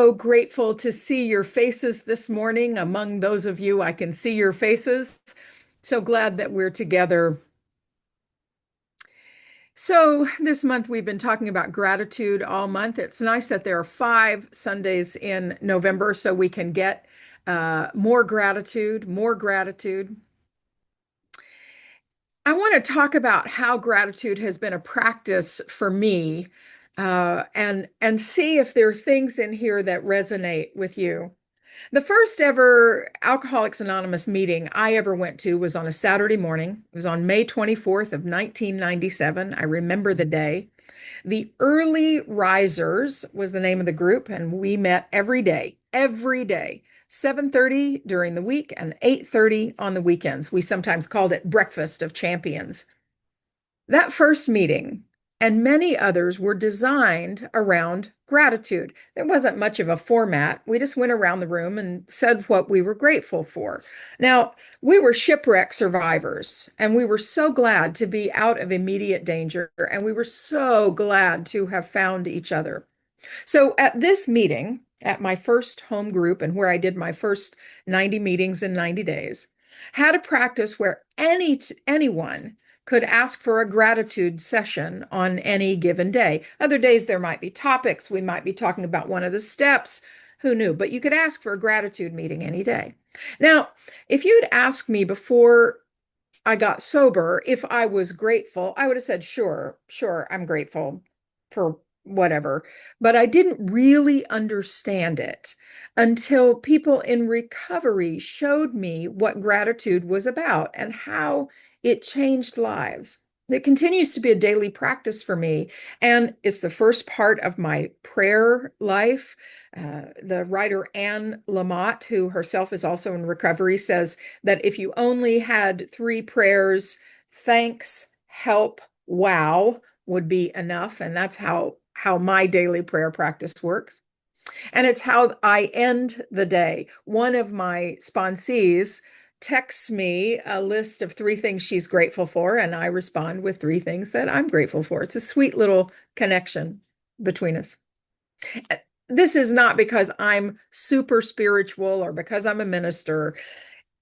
so grateful to see your faces this morning. Among those of you, I can see your faces. So glad that we're together. So, this month we've been talking about gratitude all month. It's nice that there are 5 Sundays in November so we can get more gratitude, more gratitude. I want to talk about how gratitude has been a practice for me, and see if there are things in here that resonate with you. The first ever Alcoholics Anonymous meeting I ever went to was on a Saturday morning. It was on May 24th of 1997. I remember the day. The Early Risers was the name of the group, and we met every day, 7:30 during the week and 8:30 on the weekends. We sometimes called it Breakfast of Champions. That first meeting and many others were designed around gratitude. There wasn't much of a format. We just went around the room and said what we were grateful for. Now, we were shipwreck survivors, and we were so glad to be out of immediate danger, and we were so glad to have found each other. So at this meeting, at my first home group and where I did my first 90 meetings in 90 days, had a practice where anyone could ask for a gratitude session on any given day. Other days there might be topics. We might be talking about one of the steps. Who knew? But you could ask for a gratitude meeting any day. Now, if you'd asked me before I got sober if I was grateful, I would have said, sure, I'm grateful for whatever. But I didn't really understand it until people in recovery showed me what gratitude was about and how it changed lives. It continues to be a daily practice for me, and it's the first part of my prayer life. The writer Anne Lamott, who herself is also in recovery, says that if you only had 3 prayers, thanks, help, wow, would be enough. And that's how my daily prayer practice works. And it's how I end the day. One of my sponsees texts me a list of 3 things she's grateful for, and I respond with 3 things that I'm grateful for. It's a sweet little connection between us. This is not because I'm super spiritual or because I'm a minister.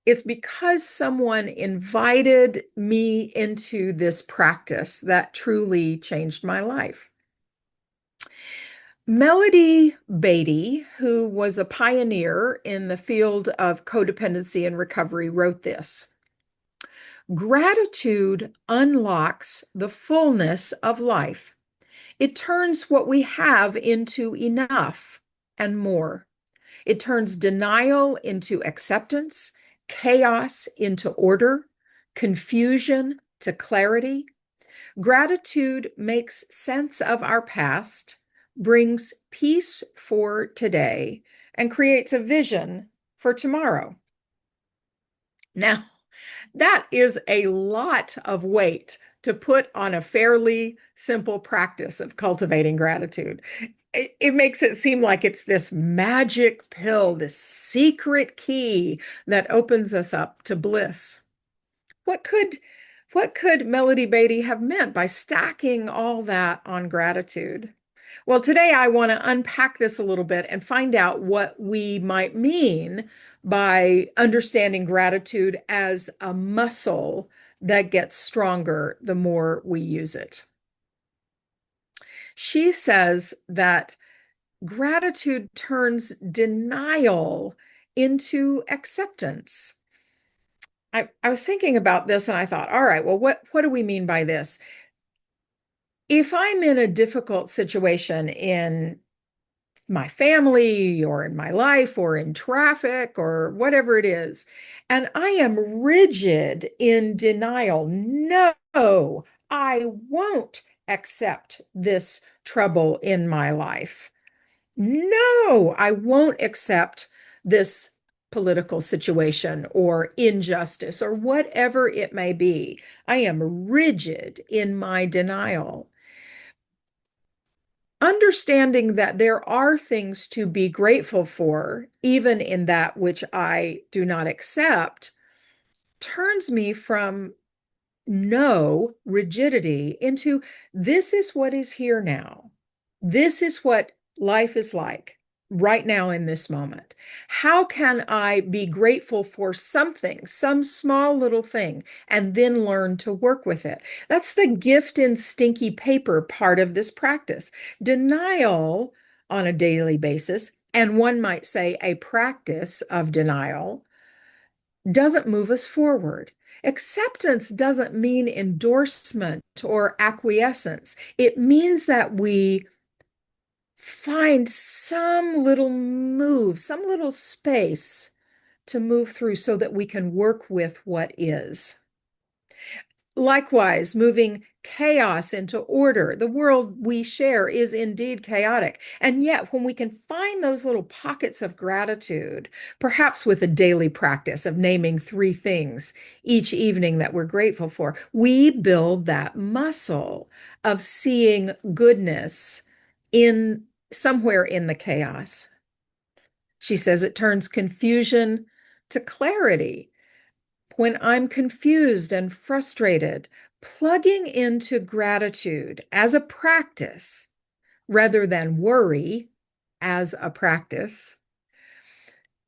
It's because someone invited me into this practice that truly changed my life. Melody Beatty, who was a pioneer in the field of codependency and recovery, wrote this: Gratitude unlocks the fullness of life. It turns what we have into enough and more. It turns denial into acceptance, chaos into order, confusion to clarity. Gratitude makes sense of our past, brings peace for today, and creates a vision for tomorrow. Now, that is a lot of weight to put on a fairly simple practice of cultivating gratitude. It makes it seem like it's this magic pill, this secret key that opens us up to bliss. What could what could Melody Beatty have meant by stacking all that on gratitude? Well, today I want to unpack this a little bit and find out what we might mean by understanding gratitude as a muscle that gets stronger the more we use it. She says that gratitude turns denial into acceptance. I was thinking about this and I thought, all right, well, what do we mean by this? If I'm in a difficult situation in my family or in my life or in traffic or whatever it is, and I am rigid in denial, no, I won't accept this trouble in my life. No, I won't accept this political situation or injustice or whatever it may be. I am rigid in my denial. Understanding that there are things to be grateful for, even in that which I do not accept, turns me from no rigidity into this is what is here now. This is what life is like. right now in this moment? How can I be grateful for something, some small little thing, and then learn to work with it? That's the gift in stinky paper part of this practice. Denial on a daily basis, and one might say a practice of denial, doesn't move us forward. Acceptance doesn't mean endorsement or acquiescence. It means that we find some little move, some little space to move through so that we can work with what is. Likewise, moving chaos into order. The world we share is indeed chaotic. And yet, when we can find those little pockets of gratitude, perhaps with a daily practice of naming three things each evening that we're grateful for, we build that muscle of seeing goodness in somewhere in the chaos. She says it turns confusion to clarity. When I'm confused and frustrated, plugging into gratitude as a practice rather than worry as a practice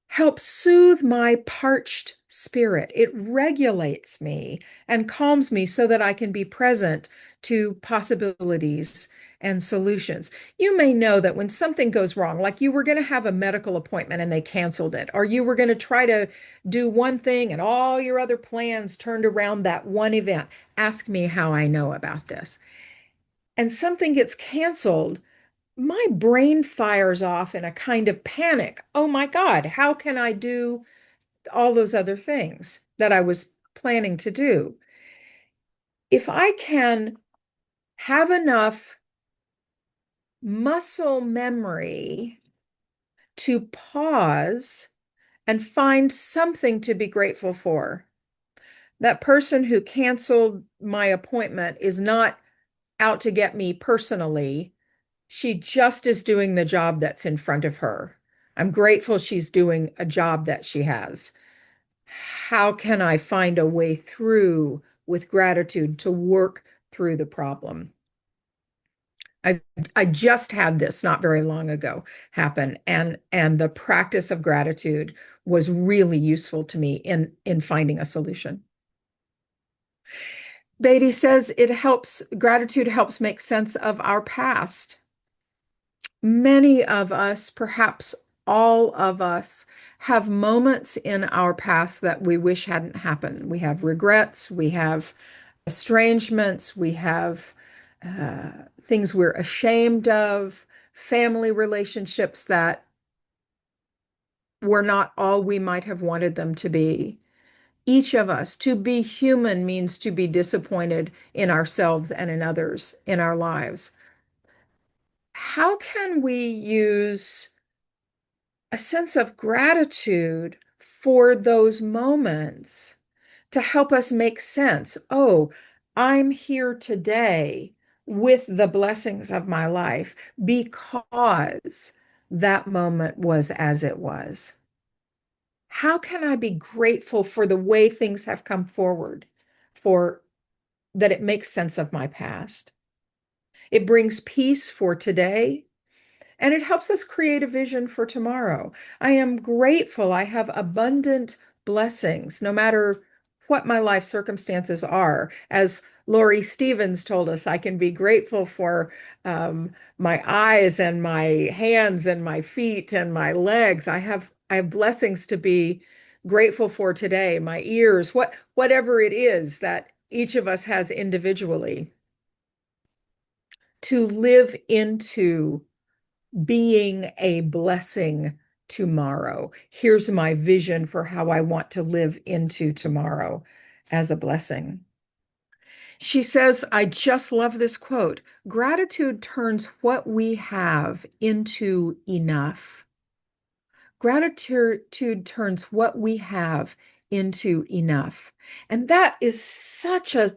helps soothe my parched spirit. It regulates me and calms me so that I can be present to possibilities and solutions. You may know that when something goes wrong, like you were going to have a medical appointment and they canceled it, or you were going to try to do one thing and all your other plans turned around that one event. Ask me how I know about this. And something gets canceled, my brain fires off in a kind of panic. Oh my God, how can I do all those other things that I was planning to do? If I can have enough muscle memory to pause and find something to be grateful for, that person who canceled my appointment is not out to get me personally. She just is doing the job that's in front of her. I'm grateful she's doing a job that she has. How can I find a way through with gratitude to work through the problem? I I just had this not very long ago happen, and the practice of gratitude was really useful to me in finding a solution. Beatty says gratitude helps make sense of our past. Many of us, perhaps all of us, have moments in our past that we wish hadn't happened. We have regrets, we have estrangements, we have things we're ashamed of, family relationships that were not all we might have wanted them to be. Each of us, to be human means to be disappointed in ourselves and in others in our lives. How can we use a sense of gratitude for those moments to help us make sense? Oh, I'm here today with the blessings of my life because that moment was as it was. How can I be grateful for the way things have come forward, for that it makes sense of my past? It brings peace for today, and it helps us create a vision for tomorrow. I am grateful I have abundant blessings, no matter what my life circumstances are. As Lori Stevens told us, I can be grateful for my eyes and my hands and my feet and my legs. I have blessings to be grateful for today, my ears, whatever it is that each of us has individually, to live into being a blessing tomorrow. Here's my vision for how I want to live into tomorrow as a blessing. She says, I just love this quote: gratitude turns what we have into enough. Gratitude turns what we have into enough. And that is such a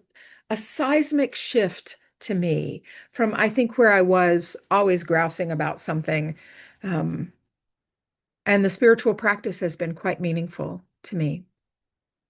seismic shift to me from, I think, where I was always grousing about something. And the spiritual practice has been quite meaningful to me.